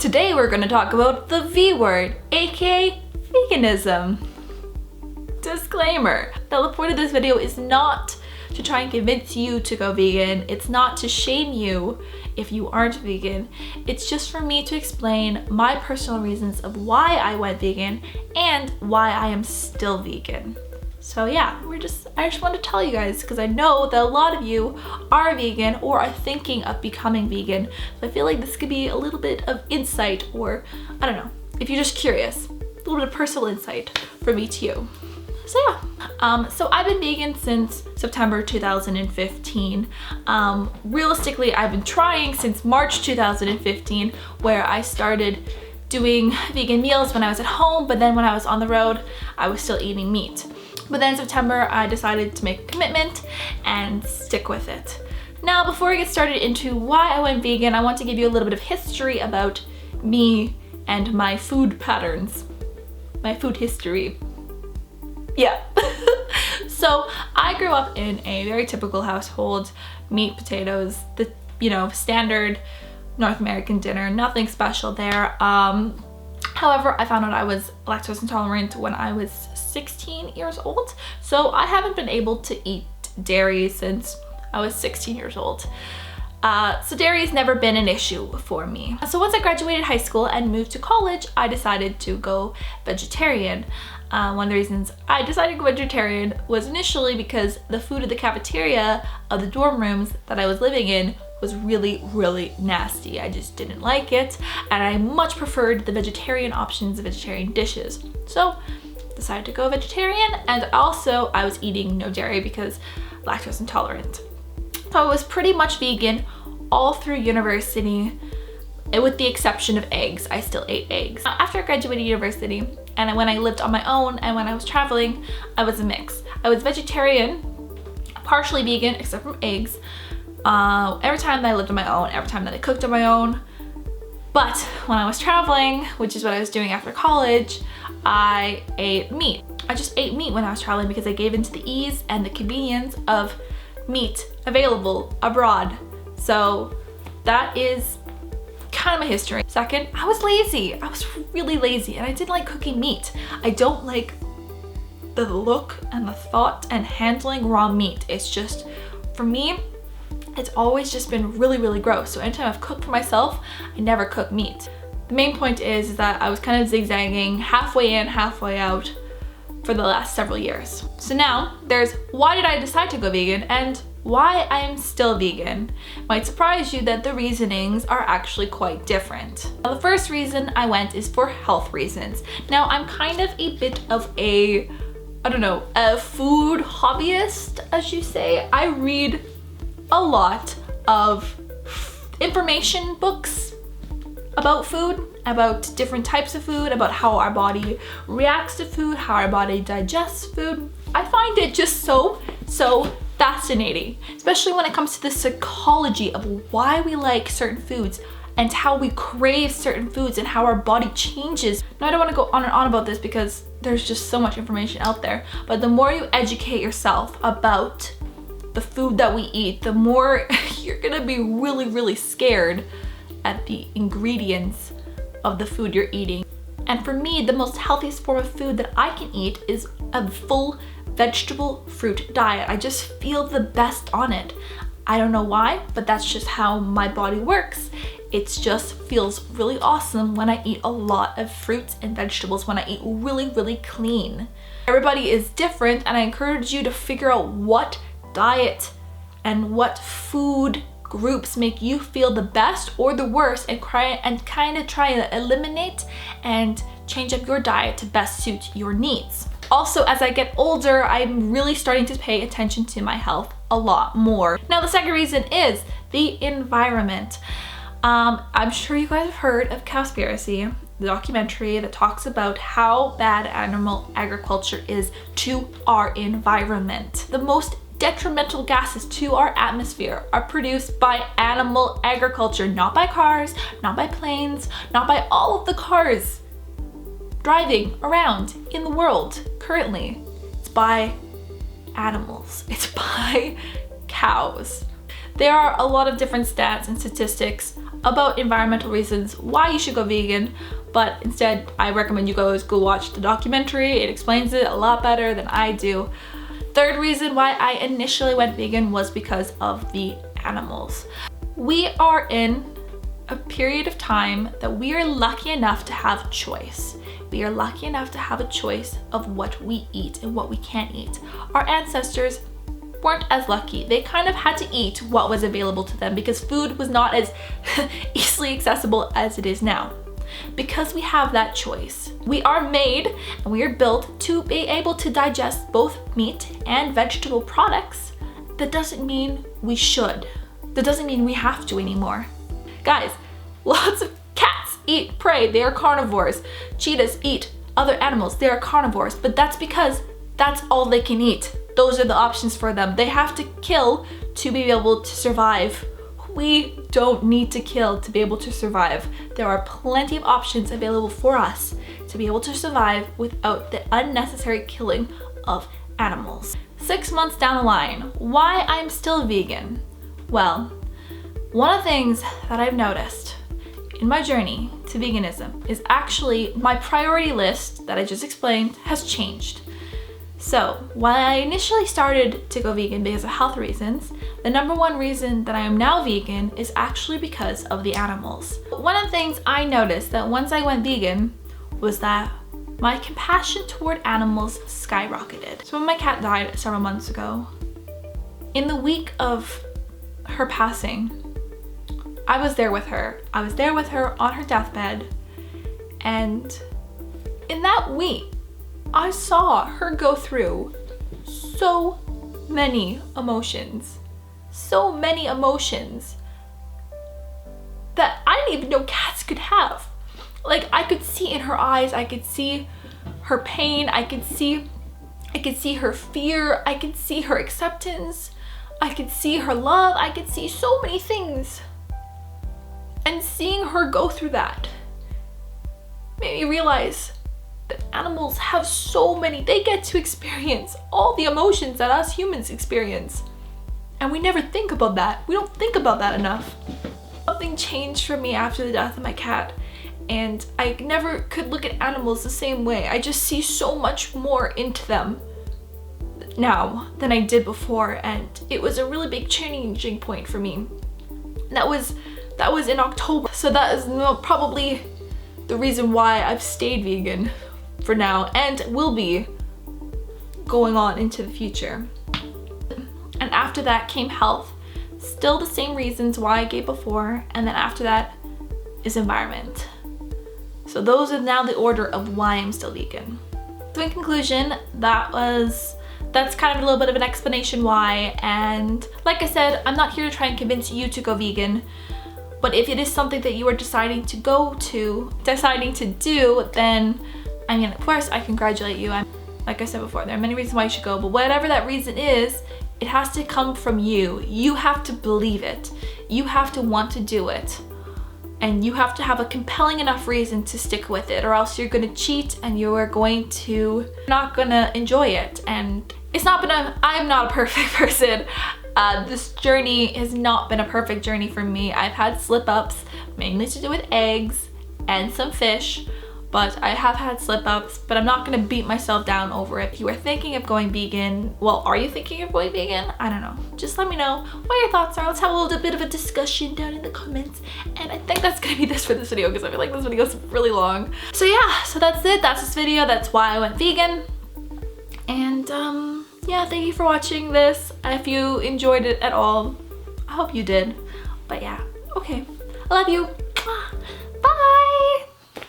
Today we're going to talk about the V word, aka veganism. Disclaimer. Now the point of this video is not to try and convince you to go vegan. It's not to shame you if you aren't vegan. It's just for me to explain my personal reasons of why I went vegan and why I am still vegan. So yeah, I just want to tell you guys because I know that a lot of you are vegan or are thinking of becoming vegan. So I feel like this could be a little bit of insight, or I don't know, if you're just curious, a little bit of personal insight from me to you. So yeah, so I've been vegan since September 2015. Realistically, I've been trying since March 2015, where I started doing vegan meals when I was at home, but then when I was on the road, I was still eating meat. But then in September, I decided to make a commitment and stick with it. Now, before I get started into why I went vegan, I want to give you a little bit of history about me and my food patterns, my food history. Yeah. So I grew up in a very typical household, meat, potatoes, the standard North American dinner, nothing special there. However, I found out I was lactose intolerant when I was 16 years old. So I haven't been able to eat dairy since I was 16 years old. So dairy has never been an issue for me. So once I graduated high school and moved to college, I decided to go vegetarian. One of the reasons I decided to go vegetarian was initially because the food at the cafeteria of the dorm rooms that I was living in was really, really nasty. I just didn't like it, and I much preferred the vegetarian options, the vegetarian dishes. So decided to go vegetarian, and also I was eating no dairy because lactose intolerant. So I was pretty much vegan all through university, with the exception of eggs. I still ate eggs. After I graduated university, and when I lived on my own and when I was traveling, I was a mix. I was vegetarian, partially vegan except from eggs, every time that I lived on my own, every time that I cooked on my own. But when I was traveling, which is what I was doing after college, I ate meat. I just ate meat when I was traveling because I gave into the ease and the convenience of meat available abroad. So that is kind of my history. Second, I was lazy. I was really lazy and I didn't like cooking meat. I don't like the look and the thought and handling raw meat. It's just, for me, it's always just been really, really gross. So anytime I've cooked for myself, I never cook meat. The main point is that I was kind of zigzagging halfway in, halfway out for the last several years. So now there's why did I decide to go vegan and why I am still vegan. Might surprise you that the reasonings are actually quite different. Now, the first reason I went is for health reasons. Now I'm kind of a bit of a food hobbyist, as you say. I read a lot of information books about food, about different types of food, about how our body reacts to food, how our body digests food. I find it just so fascinating, especially when it comes to the psychology of why we like certain foods and how we crave certain foods and how our body changes. Now, I don't want to go on and on about this because there's just so much information out there, but the more you educate yourself about the food that we eat, the more you're gonna be really, really scared at the ingredients of the food you're eating. And for me, the most healthiest form of food that I can eat is a full vegetable fruit diet. I just feel the best on it. I don't know why, but that's just how my body works. It just feels really awesome when I eat a lot of fruits and vegetables, when I eat really, really clean. Everybody is different, and I encourage you to figure out what diet and what food groups make you feel the best or the worst, and kind of try to eliminate and change up your diet to best suit your needs. Also, as I get older, I'm really starting to pay attention to my health a lot more. Now, the second reason is the environment. I'm sure you guys have heard of Cowspiracy, the documentary that talks about how bad animal agriculture is to our environment. The most detrimental gases to our atmosphere are produced by animal agriculture, not by cars, not by planes, not by all of the cars driving around in the world currently. It's by animals. It's by cows. There are a lot of different stats and statistics about environmental reasons why you should go vegan, but instead I recommend you guys go watch the documentary. It explains it a lot better than I do. Third reason why I initially went vegan was because of the animals. We are in a period of time that we are lucky enough to have choice. We are lucky enough to have a choice of what we eat and what we can't eat. Our ancestors weren't as lucky. They kind of had to eat what was available to them because food was not as easily accessible as it is now. Because we have that choice, we are made and we are built to be able to digest both meat and vegetable products. That doesn't mean we should. That doesn't mean we have to anymore. Guys, lots of cats eat prey. They are carnivores. Cheetahs eat other animals. They are carnivores, but that's because that's all they can eat. Those are the options for them. They have to kill to be able to survive. We don't need to kill to be able to survive. There are plenty of options available for us to be able to survive without the unnecessary killing of animals. 6 months down the line, why I'm still vegan? Well, one of the things that I've noticed in my journey to veganism is actually my priority list that I just explained has changed. So while I initially started to go vegan because of health reasons, the number one reason that I am now vegan is actually because of the animals. One of the things I noticed that once I went vegan was that my compassion toward animals skyrocketed. So when my cat died several months ago, in the week of her passing, I was there with her. I was there with her on her deathbed, and in that week, I saw her go through so many emotions that I didn't even know cats could have. Like, I could see in her eyes, I could see her pain, I could see her fear, I could see her acceptance, I could see her love, I could see so many things. And seeing her go through that made me realize that animals have so many, they get to experience all the emotions that us humans experience. And we never think about that. We don't think about that enough. Something changed for me after the death of my cat, and I never could look at animals the same way. I just see so much more into them now than I did before, and it was a really big changing point for me. That was in October. So that is probably the reason why I've stayed vegan for now and will be going on into the future. And after that came health, still the same reasons why I gave before, and then after that is environment. So those are now the order of why I'm still vegan. So in conclusion, that's kind of a little bit of an explanation why, and like I said, I'm not here to try and convince you to go vegan, but if it is something that you are deciding to do, then I mean, of course I congratulate you. Like I said before, there are many reasons why you should go, but whatever that reason is, it has to come from you. You have to believe it. You have to want to do it. And you have to have a compelling enough reason to stick with it, or else you're gonna cheat and you're not gonna enjoy it. And I'm not a perfect person. This journey has not been a perfect journey for me. I've had slip-ups, mainly to do with eggs and some fish, but I have had slip-ups, but I'm not gonna beat myself down over it. If you are thinking of going vegan, well, are you thinking of going vegan? I don't know. Just let me know what your thoughts are. Let's have a little bit of a discussion down in the comments. And I think that's gonna be this for this video, because I feel like this video is really long. So yeah, so that's it. That's this video. That's why I went vegan. And yeah, thank you for watching this. If you enjoyed it at all, I hope you did. But yeah, okay. I love you. Bye.